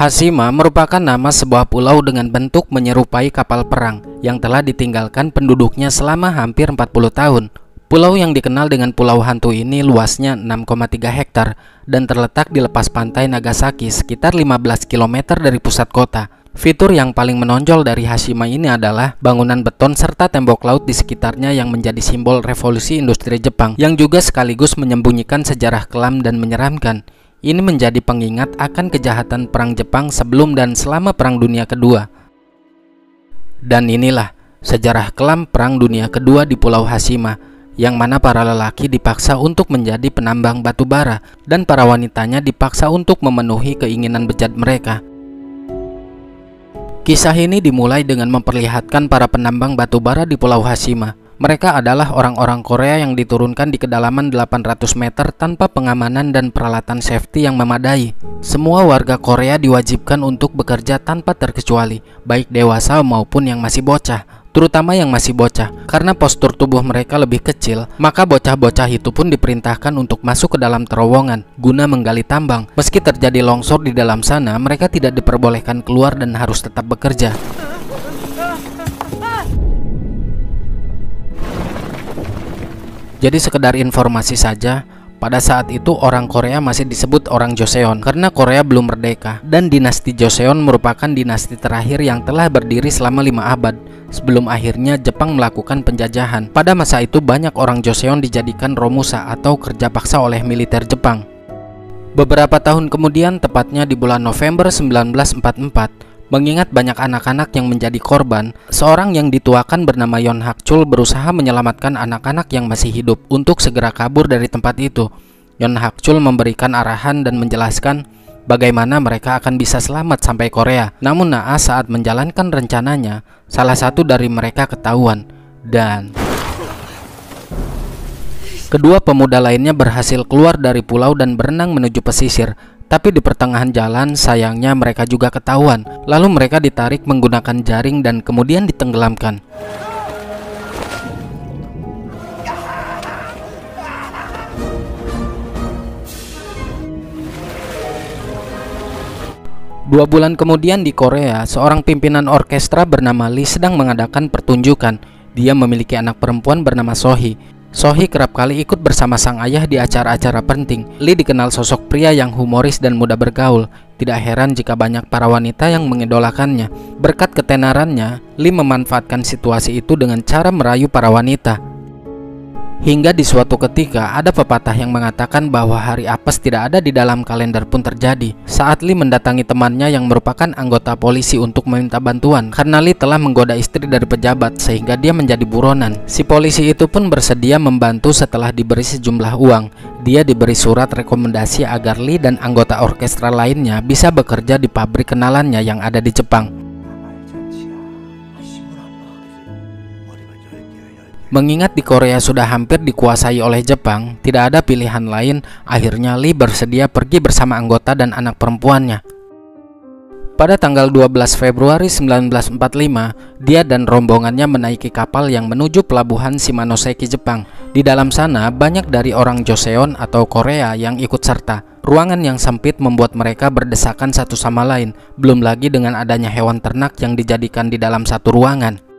Hashima merupakan nama sebuah pulau dengan bentuk menyerupai kapal perang yang telah ditinggalkan penduduknya selama hampir 40 tahun. Pulau yang dikenal dengan Pulau Hantu ini luasnya 6,3 hektar dan terletak di lepas pantai Nagasaki sekitar 15 km dari pusat kota. Fitur yang paling menonjol dari Hashima ini adalah bangunan beton serta tembok laut di sekitarnya yang menjadi simbol revolusi industri Jepang yang juga sekaligus menyembunyikan sejarah kelam dan menyeramkan. Ini menjadi pengingat akan kejahatan perang Jepang sebelum dan selama Perang Dunia Kedua. Dan inilah sejarah kelam Perang Dunia Kedua di Pulau Hashima, yang mana para lelaki dipaksa untuk menjadi penambang batu bara dan para wanitanya dipaksa untuk memenuhi keinginan bejat mereka. Kisah ini dimulai dengan memperlihatkan para penambang batu bara di Pulau Hashima. Mereka adalah orang-orang Korea yang diturunkan di kedalaman 800 meter tanpa pengamanan dan peralatan safety yang memadai. Semua warga Korea diwajibkan untuk bekerja tanpa terkecuali, baik dewasa maupun yang masih bocah, terutama yang masih bocah. Karena postur tubuh mereka lebih kecil, maka bocah-bocah itu pun diperintahkan untuk masuk ke dalam terowongan guna menggali tambang. Meski terjadi longsor di dalam sana, mereka tidak diperbolehkan keluar dan harus tetap bekerja. Jadi sekedar informasi saja, pada saat itu orang Korea masih disebut orang Joseon karena Korea belum merdeka, dan dinasti Joseon merupakan dinasti terakhir yang telah berdiri selama 5 abad sebelum akhirnya Jepang melakukan penjajahan. Pada masa itu banyak orang Joseon dijadikan romusa atau kerja paksa oleh militer Jepang. Beberapa tahun kemudian, tepatnya di bulan November 1944, mengingat banyak anak-anak yang menjadi korban, seorang yang dituakan bernama Yon Hak-chul berusaha menyelamatkan anak-anak yang masih hidup untuk segera kabur dari tempat itu. Yon Hak-chul memberikan arahan dan menjelaskan bagaimana mereka akan bisa selamat sampai Korea. Namun naas saat menjalankan rencananya, salah satu dari mereka ketahuan dan kedua pemuda lainnya berhasil keluar dari pulau dan berenang menuju pesisir. Tapi di pertengahan jalan, sayangnya mereka juga ketahuan. Lalu mereka ditarik menggunakan jaring dan kemudian ditenggelamkan. Dua bulan kemudian di Korea, seorang pimpinan orkestra bernama Lee sedang mengadakan pertunjukan. Dia memiliki anak perempuan bernama Sohee. Sohee kerap kali ikut bersama sang ayah di acara-acara penting. Lee dikenal sosok pria yang humoris dan mudah bergaul. Tidak heran jika banyak para wanita yang mengidolakannya. Berkat ketenarannya, Lee memanfaatkan situasi itu dengan cara merayu para wanita. Hingga di suatu ketika, ada pepatah yang mengatakan bahwa hari apes tidak ada di dalam kalender pun terjadi. Saat Lee mendatangi temannya yang merupakan anggota polisi untuk meminta bantuan, karena Lee telah menggoda istri dari pejabat sehingga dia menjadi buronan. Si polisi itu pun bersedia membantu setelah diberi sejumlah uang. Dia diberi surat rekomendasi agar Lee dan anggota orkestra lainnya bisa bekerja di pabrik kenalannya yang ada di Jepang. Mengingat di Korea sudah hampir dikuasai oleh Jepang, tidak ada pilihan lain, akhirnya Lee bersedia pergi bersama anggota dan anak perempuannya. Pada tanggal 12 Februari 1945, dia dan rombongannya menaiki kapal yang menuju pelabuhan Shimonoseki, Jepang. Di dalam sana, banyak dari orang Joseon atau Korea yang ikut serta. Ruangan yang sempit membuat mereka berdesakan satu sama lain, belum lagi dengan adanya hewan ternak yang dijadikan di dalam satu ruangan.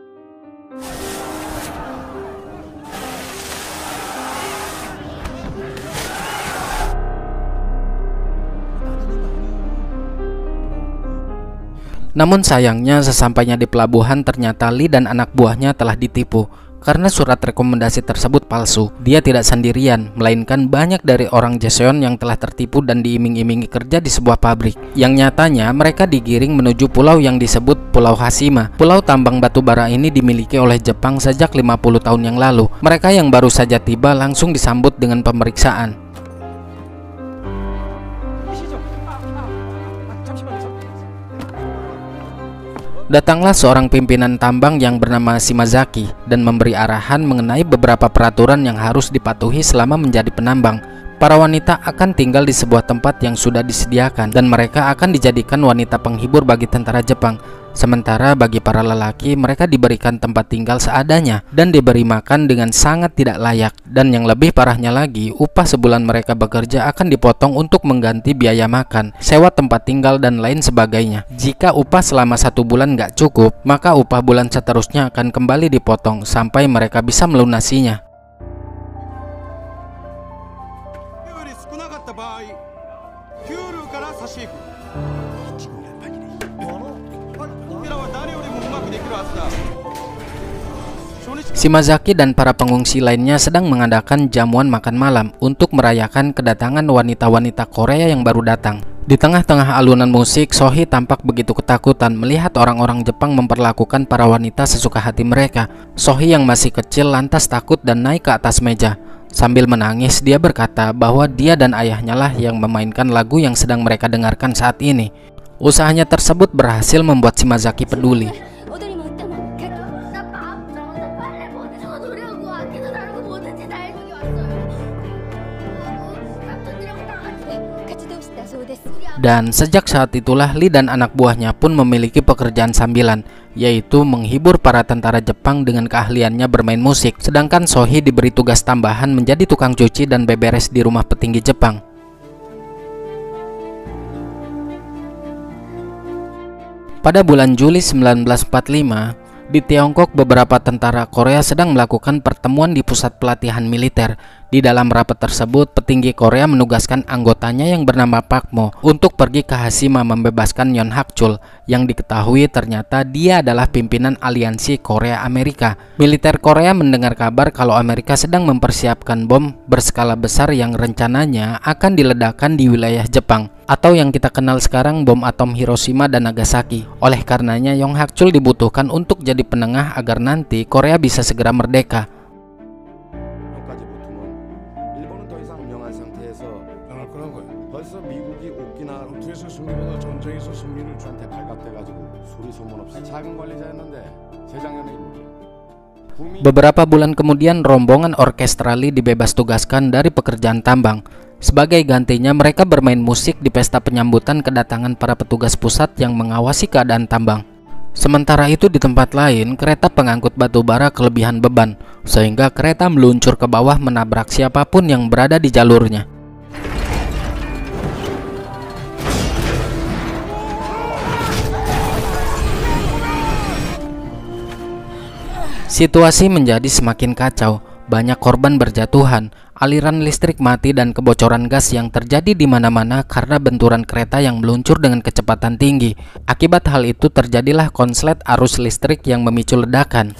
Namun sayangnya sesampainya di pelabuhan ternyata Lee dan anak buahnya telah ditipu. Karena surat rekomendasi tersebut palsu, dia tidak sendirian, melainkan banyak dari orang Joseon yang telah tertipu dan diiming-imingi kerja di sebuah pabrik. Yang nyatanya mereka digiring menuju pulau yang disebut Pulau Hashima. Pulau tambang batu bara ini dimiliki oleh Jepang sejak 50 tahun yang lalu. Mereka yang baru saja tiba langsung disambut dengan pemeriksaan. Datanglah seorang pimpinan tambang yang bernama Shimazaki dan memberi arahan mengenai beberapa peraturan yang harus dipatuhi selama menjadi penambang. Para wanita akan tinggal di sebuah tempat yang sudah disediakan dan mereka akan dijadikan wanita penghibur bagi tentara Jepang. Sementara bagi para lelaki, mereka diberikan tempat tinggal seadanya dan diberi makan dengan sangat tidak layak. Dan yang lebih parahnya lagi, upah sebulan mereka bekerja akan dipotong untuk mengganti biaya makan, sewa tempat tinggal, dan lain sebagainya. Jika upah selama 1 bulan nggak cukup, maka upah bulan seterusnya akan kembali dipotong sampai mereka bisa melunasinya. Shimazaki dan para pengungsi lainnya sedang mengadakan jamuan makan malam untuk merayakan kedatangan wanita-wanita Korea yang baru datang. Di tengah-tengah alunan musik, Sohee tampak begitu ketakutan melihat orang-orang Jepang memperlakukan para wanita sesuka hati mereka. Sohee yang masih kecil lantas takut dan naik ke atas meja. Sambil menangis, dia berkata bahwa dia dan ayahnya lah yang memainkan lagu yang sedang mereka dengarkan saat ini. Usahanya tersebut berhasil membuat Shimazaki peduli. Dan sejak saat itulah Lee dan anak buahnya pun memiliki pekerjaan sambilan, yaitu menghibur para tentara Jepang dengan keahliannya bermain musik. Sedangkan Sohee diberi tugas tambahan menjadi tukang cuci dan beberes di rumah petinggi Jepang. Pada bulan Juli 1945, di Tiongkok beberapa tentara Korea sedang melakukan pertemuan di pusat pelatihan militer. Di dalam rapat tersebut, petinggi Korea menugaskan anggotanya yang bernama Pak Mo untuk pergi ke Hashima membebaskan Yon Hak-chul, yang diketahui ternyata dia adalah pimpinan aliansi Korea Amerika. Militer Korea mendengar kabar kalau Amerika sedang mempersiapkan bom berskala besar yang rencananya akan diledakkan di wilayah Jepang, atau yang kita kenal sekarang bom atom Hiroshima dan Nagasaki. Oleh karenanya, Yon Hak-chul dibutuhkan untuk jadi penengah agar nanti Korea bisa segera merdeka. Beberapa bulan kemudian, rombongan orkestra Lee dibebas tugaskan dari pekerjaan tambang. Sebagai gantinya, mereka bermain musik di pesta penyambutan kedatangan para petugas pusat yang mengawasi keadaan tambang. Sementara itu di tempat lain, kereta pengangkut batu bara kelebihan beban, sehingga kereta meluncur ke bawah menabrak siapapun yang berada di jalurnya. Situasi menjadi semakin kacau. Banyak korban berjatuhan, aliran listrik mati, dan kebocoran gas yang terjadi di mana-mana karena benturan kereta yang meluncur dengan kecepatan tinggi. Akibat hal itu terjadilah konslet arus listrik yang memicu ledakan.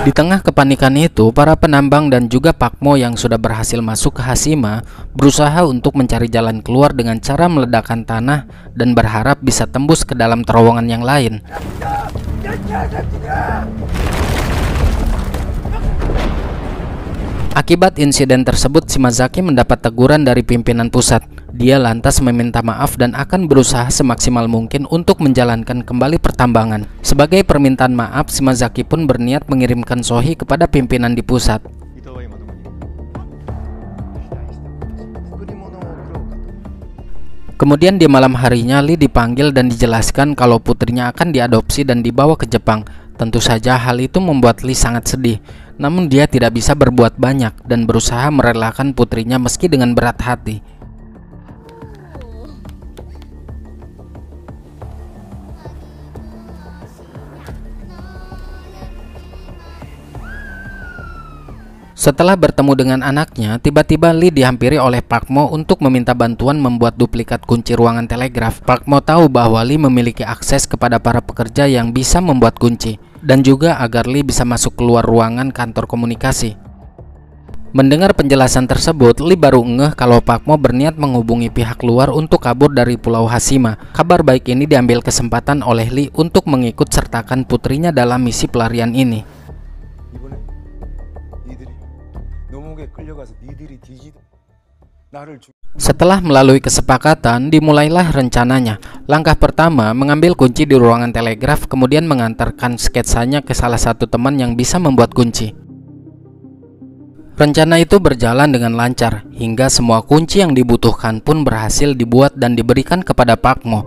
Di tengah kepanikan itu, para penambang dan juga Pak Mo yang sudah berhasil masuk ke Hashima berusaha untuk mencari jalan keluar dengan cara meledakkan tanah dan berharap bisa tembus ke dalam terowongan yang lain. Akibat insiden tersebut, Shimazaki mendapat teguran dari pimpinan pusat. Dia lantas meminta maaf dan akan berusaha semaksimal mungkin untuk menjalankan kembali pertambangan. Sebagai permintaan maaf, Shimazaki pun berniat mengirimkan Sohee kepada pimpinan di pusat. Kemudian di malam harinya, Lee dipanggil dan dijelaskan kalau putrinya akan diadopsi dan dibawa ke Jepang. Tentu saja hal itu membuat Lee sangat sedih. Namun dia tidak bisa berbuat banyak dan berusaha merelakan putrinya meski dengan berat hati. Setelah bertemu dengan anaknya, tiba-tiba Lee dihampiri oleh Pak Mo untuk meminta bantuan membuat duplikat kunci ruangan telegraf. Pak Mo tahu bahwa Lee memiliki akses kepada para pekerja yang bisa membuat kunci, dan juga agar Lee bisa masuk keluar ruangan kantor komunikasi. Mendengar penjelasan tersebut, Lee baru ngeh kalau Pak Mo berniat menghubungi pihak luar untuk kabur dari Pulau Hashima. Kabar baik ini diambil kesempatan oleh Lee untuk mengikut sertakan putrinya dalam misi pelarian ini. Setelah melalui kesepakatan, dimulailah rencananya. Langkah pertama, mengambil kunci di ruangan telegraf, kemudian mengantarkan sketsanya ke salah satu teman yang bisa membuat kunci. Rencana itu berjalan dengan lancar, hingga semua kunci yang dibutuhkan pun berhasil dibuat dan diberikan kepada Pak Mo.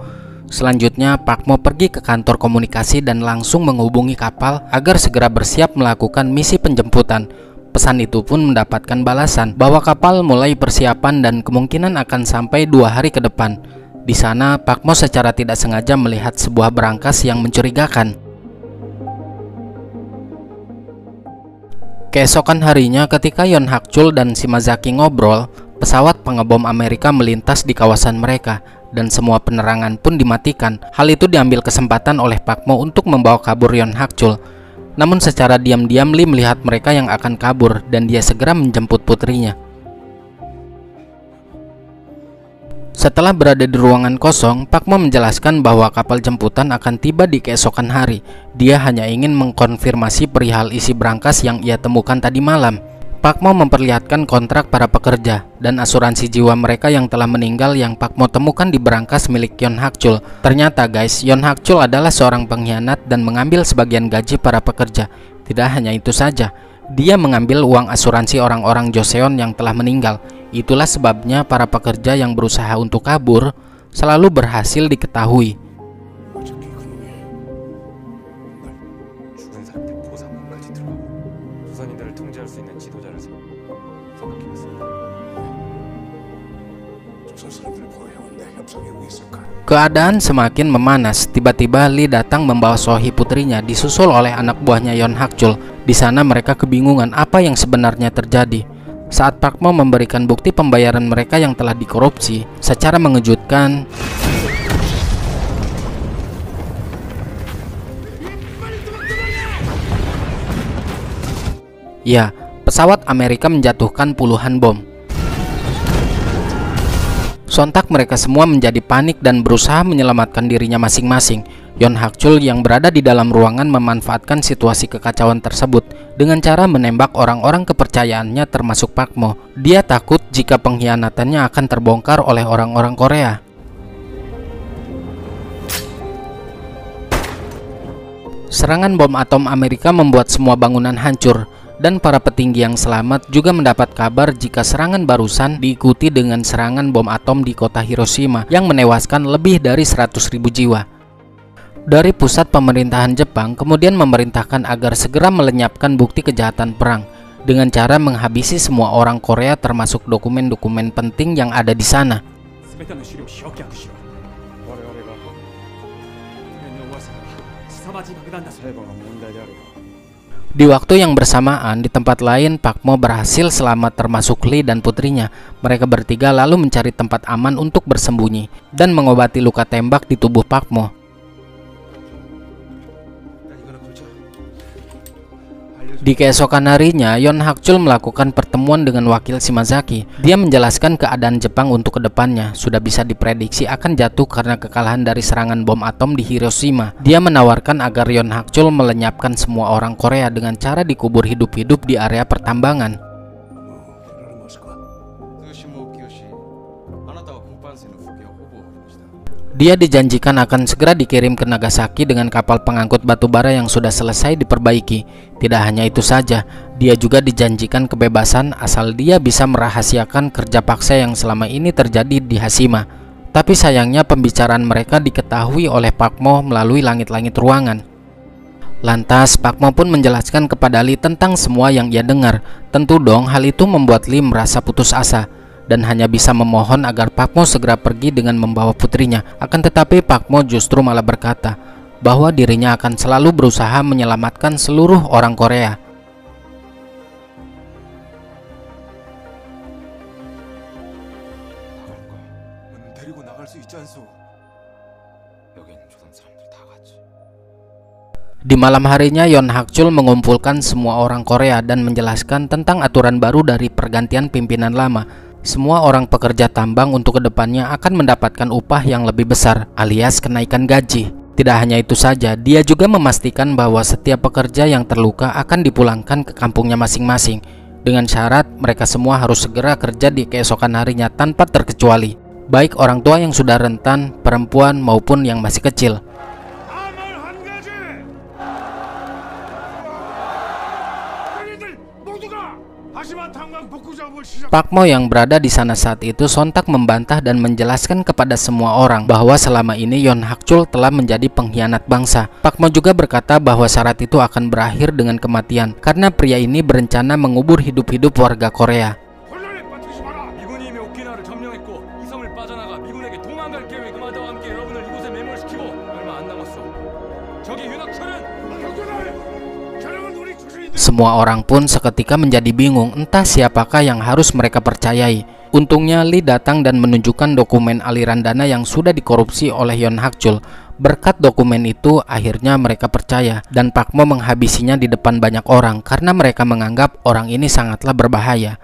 Selanjutnya, Pak Mo pergi ke kantor komunikasi dan langsung menghubungi kapal agar segera bersiap melakukan misi penjemputan. Pesan itu pun mendapatkan balasan bahwa kapal mulai persiapan dan kemungkinan akan sampai 2 hari ke depan. Di sana, Pak Mo secara tidak sengaja melihat sebuah berangkas yang mencurigakan. Keesokan harinya, ketika Yon Hak Chul dan Shimazaki ngobrol, pesawat pengebom Amerika melintas di kawasan mereka dan semua penerangan pun dimatikan. Hal itu diambil kesempatan oleh Pak Mo untuk membawa kabur Yon Hak Chul. Namun secara diam-diam Lee melihat mereka yang akan kabur dan dia segera menjemput putrinya. Setelah berada di ruangan kosong, Pak Mo menjelaskan bahwa kapal jemputan akan tiba di keesokan hari. Dia hanya ingin mengkonfirmasi perihal isi berangkas yang ia temukan tadi malam. Pak Mo memperlihatkan kontrak para pekerja dan asuransi jiwa mereka yang telah meninggal yang Pak Mo temukan di berangkas milik Yon Hak Chul. Ternyata guys, Yon Hak Chul adalah seorang pengkhianat dan mengambil sebagian gaji para pekerja. Tidak hanya itu saja, dia mengambil uang asuransi orang-orang Joseon yang telah meninggal. Itulah sebabnya para pekerja yang berusaha untuk kabur selalu berhasil diketahui. Keadaan semakin memanas. Tiba-tiba Lee datang membawa Sohee putrinya, disusul oleh anak buahnya Yon Hak Chul. Di sana mereka kebingungan apa yang sebenarnya terjadi. Saat Pak Mo memberikan bukti pembayaran mereka yang telah dikorupsi, secara mengejutkan, ya, pesawat Amerika menjatuhkan puluhan bom. Sontak mereka semua menjadi panik dan berusaha menyelamatkan dirinya masing-masing. Yon Hak Chul yang berada di dalam ruangan memanfaatkan situasi kekacauan tersebut dengan cara menembak orang-orang kepercayaannya termasuk Pak Mo. Dia takut jika pengkhianatannya akan terbongkar oleh orang-orang Korea. Serangan bom atom Amerika membuat semua bangunan hancur, dan para petinggi yang selamat juga mendapat kabar jika serangan barusan diikuti dengan serangan bom atom di kota Hiroshima yang menewaskan lebih dari 100.000 jiwa. Dari pusat pemerintahan Jepang kemudian memerintahkan agar segera melenyapkan bukti kejahatan perang dengan cara menghabisi semua orang Korea termasuk dokumen-dokumen penting yang ada di sana. Di waktu yang bersamaan, di tempat lain, Pak Mo berhasil selamat termasuk Lee dan putrinya. Mereka bertiga lalu mencari tempat aman untuk bersembunyi dan mengobati luka tembak di tubuh Pak Mo. Di keesokan harinya, Yon Hak Chul melakukan pertemuan dengan wakil Shimazaki. Dia menjelaskan keadaan Jepang untuk kedepannya sudah bisa diprediksi akan jatuh karena kekalahan dari serangan bom atom di Hiroshima. Dia menawarkan agar Yon Hak Chul melenyapkan semua orang Korea dengan cara dikubur hidup-hidup di area pertambangan. Dia dijanjikan akan segera dikirim ke Nagasaki dengan kapal pengangkut batu bara yang sudah selesai diperbaiki. Tidak hanya itu saja, dia juga dijanjikan kebebasan asal dia bisa merahasiakan kerja paksa yang selama ini terjadi di Hashima. Tapi sayangnya pembicaraan mereka diketahui oleh Pak Mo melalui langit-langit ruangan. Lantas Pak Mo pun menjelaskan kepada Lee tentang semua yang ia dengar. Tentu dong hal itu membuat Lee merasa putus asa dan hanya bisa memohon agar Pak Mo segera pergi dengan membawa putrinya. Akan tetapi Pak Mo justru malah berkata bahwa dirinya akan selalu berusaha menyelamatkan seluruh orang Korea. Di malam harinya, Yon Hak Chul mengumpulkan semua orang Korea dan menjelaskan tentang aturan baru dari pergantian pimpinan lama. Semua orang pekerja tambang untuk kedepannya akan mendapatkan upah yang lebih besar alias kenaikan gaji. Tidak hanya itu saja, dia juga memastikan bahwa setiap pekerja yang terluka akan dipulangkan ke kampungnya masing-masing dengan syarat mereka semua harus segera kerja di keesokan harinya tanpa terkecuali, baik orang tua yang sudah rentan, perempuan maupun yang masih kecil. Pak Mo yang berada di sana saat itu sontak membantah dan menjelaskan kepada semua orang bahwa selama ini Yoon Hak Chul telah menjadi pengkhianat bangsa. Pak Mo juga berkata bahwa syarat itu akan berakhir dengan kematian karena pria ini berencana mengubur hidup-hidup warga Korea. Semua orang pun seketika menjadi bingung entah siapakah yang harus mereka percayai. Untungnya Lee datang dan menunjukkan dokumen aliran dana yang sudah dikorupsi oleh Yoon Hak Chul. Berkat dokumen itu akhirnya mereka percaya dan Pak Mo menghabisinya di depan banyak orang karena mereka menganggap orang ini sangatlah berbahaya.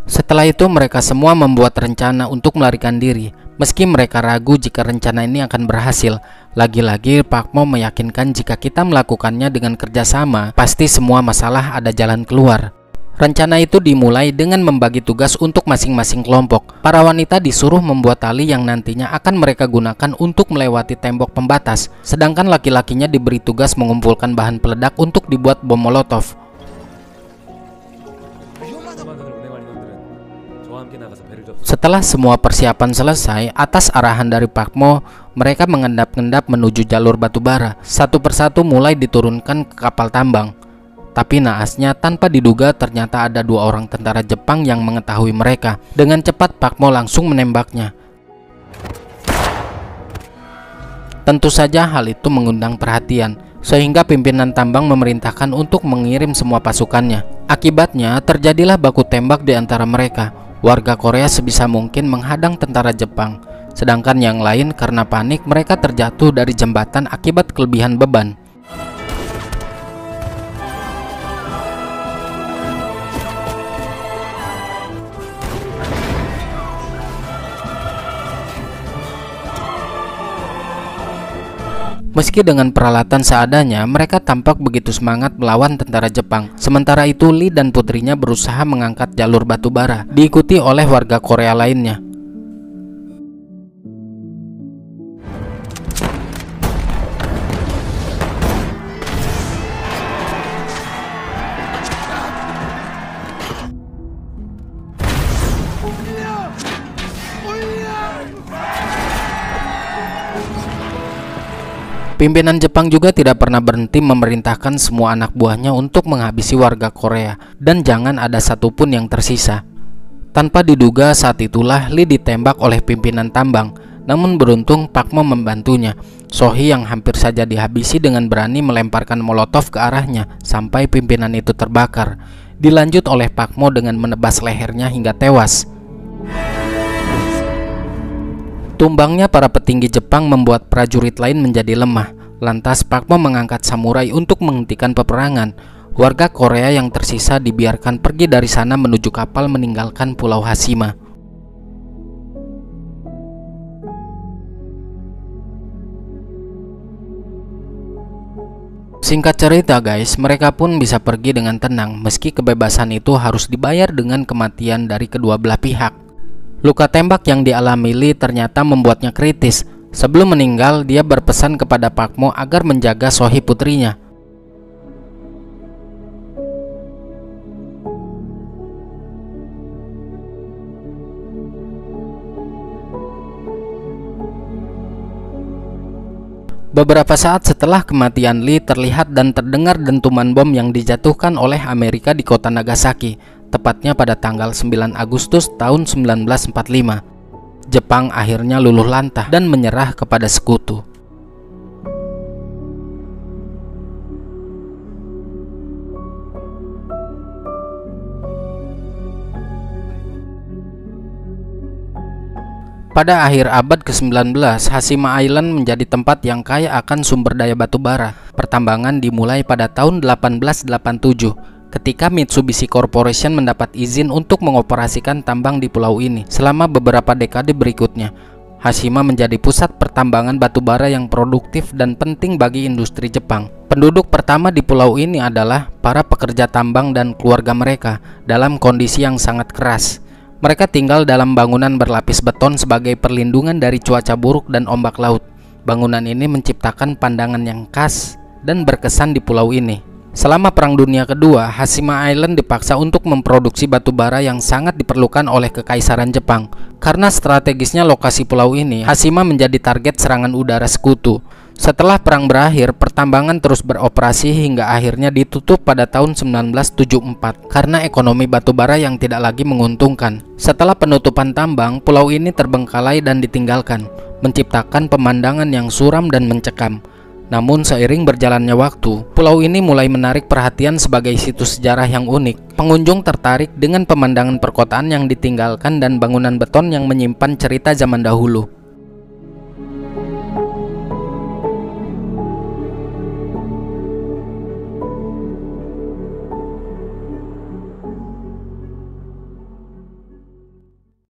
Setelah itu mereka semua membuat rencana untuk melarikan diri. Meski mereka ragu jika rencana ini akan berhasil, lagi-lagi Pak Mo meyakinkan jika kita melakukannya dengan kerjasama, pasti semua masalah ada jalan keluar. Rencana itu dimulai dengan membagi tugas untuk masing-masing kelompok. Para wanita disuruh membuat tali yang nantinya akan mereka gunakan untuk melewati tembok pembatas, sedangkan laki-lakinya diberi tugas mengumpulkan bahan peledak untuk dibuat bom molotov. Setelah semua persiapan selesai, atas arahan dari Pak Mo, mereka mengendap-endap menuju jalur batubara. Satu persatu mulai diturunkan ke kapal tambang. Tapi naasnya tanpa diduga ternyata ada dua orang tentara Jepang yang mengetahui mereka. Dengan cepat Pak Mo langsung menembaknya. Tentu saja hal itu mengundang perhatian, sehingga pimpinan tambang memerintahkan untuk mengirim semua pasukannya. Akibatnya terjadilah baku tembak di antara mereka. Warga Korea sebisa mungkin menghadang tentara Jepang, sedangkan yang lain karena panik mereka terjatuh dari jembatan akibat kelebihan beban. Meski dengan peralatan seadanya, mereka tampak begitu semangat melawan tentara Jepang. Sementara itu, Lee dan putrinya berusaha mengangkat jalur batubara, diikuti oleh warga Korea lainnya. Pimpinan Jepang juga tidak pernah berhenti memerintahkan semua anak buahnya untuk menghabisi warga Korea dan jangan ada satupun yang tersisa. Tanpa diduga saat itulah Lee ditembak oleh pimpinan tambang, namun beruntung Pak Mo membantunya. Sohee yang hampir saja dihabisi dengan berani melemparkan molotov ke arahnya sampai pimpinan itu terbakar. Dilanjut oleh Pak Mo dengan menebas lehernya hingga tewas. Tumbangnya para petinggi Jepang membuat prajurit lain menjadi lemah. Lantas Pak Mo mengangkat samurai untuk menghentikan peperangan. Warga Korea yang tersisa dibiarkan pergi dari sana menuju kapal meninggalkan Pulau Hashima. Singkat cerita guys, mereka pun bisa pergi dengan tenang meski kebebasan itu harus dibayar dengan kematian dari kedua belah pihak. Luka tembak yang dialami Lee ternyata membuatnya kritis. Sebelum meninggal, dia berpesan kepada Pak Mo agar menjaga Sohee putrinya. Beberapa saat setelah kematian Lee, terlihat dan terdengar dentuman bom yang dijatuhkan oleh Amerika di kota Nagasaki, tepatnya pada tanggal 9 Agustus tahun 1945. Jepang akhirnya luluh lantah dan menyerah kepada sekutu. Pada akhir abad ke-19, Hashima Island menjadi tempat yang kaya akan sumber daya batu bara. Pertambangan dimulai pada tahun 1887. Ketika Mitsubishi Corporation mendapat izin untuk mengoperasikan tambang di pulau ini. Selama beberapa dekade berikutnya, Hashima menjadi pusat pertambangan batu bara yang produktif dan penting bagi industri Jepang. Penduduk pertama di pulau ini adalah para pekerja tambang dan keluarga mereka dalam kondisi yang sangat keras. Mereka tinggal dalam bangunan berlapis beton sebagai perlindungan dari cuaca buruk dan ombak laut. Bangunan ini menciptakan pandangan yang khas dan berkesan di pulau ini. Selama Perang Dunia Kedua, Hashima Island dipaksa untuk memproduksi batu bara yang sangat diperlukan oleh Kekaisaran Jepang. Karena strategisnya lokasi pulau ini, Hashima menjadi target serangan udara sekutu. Setelah perang berakhir, pertambangan terus beroperasi hingga akhirnya ditutup pada tahun 1974 karena ekonomi batu bara yang tidak lagi menguntungkan. Setelah penutupan tambang, pulau ini terbengkalai dan ditinggalkan, menciptakan pemandangan yang suram dan mencekam. Namun seiring berjalannya waktu, pulau ini mulai menarik perhatian sebagai situs sejarah yang unik. Pengunjung tertarik dengan pemandangan perkotaan yang ditinggalkan dan bangunan beton yang menyimpan cerita zaman dahulu.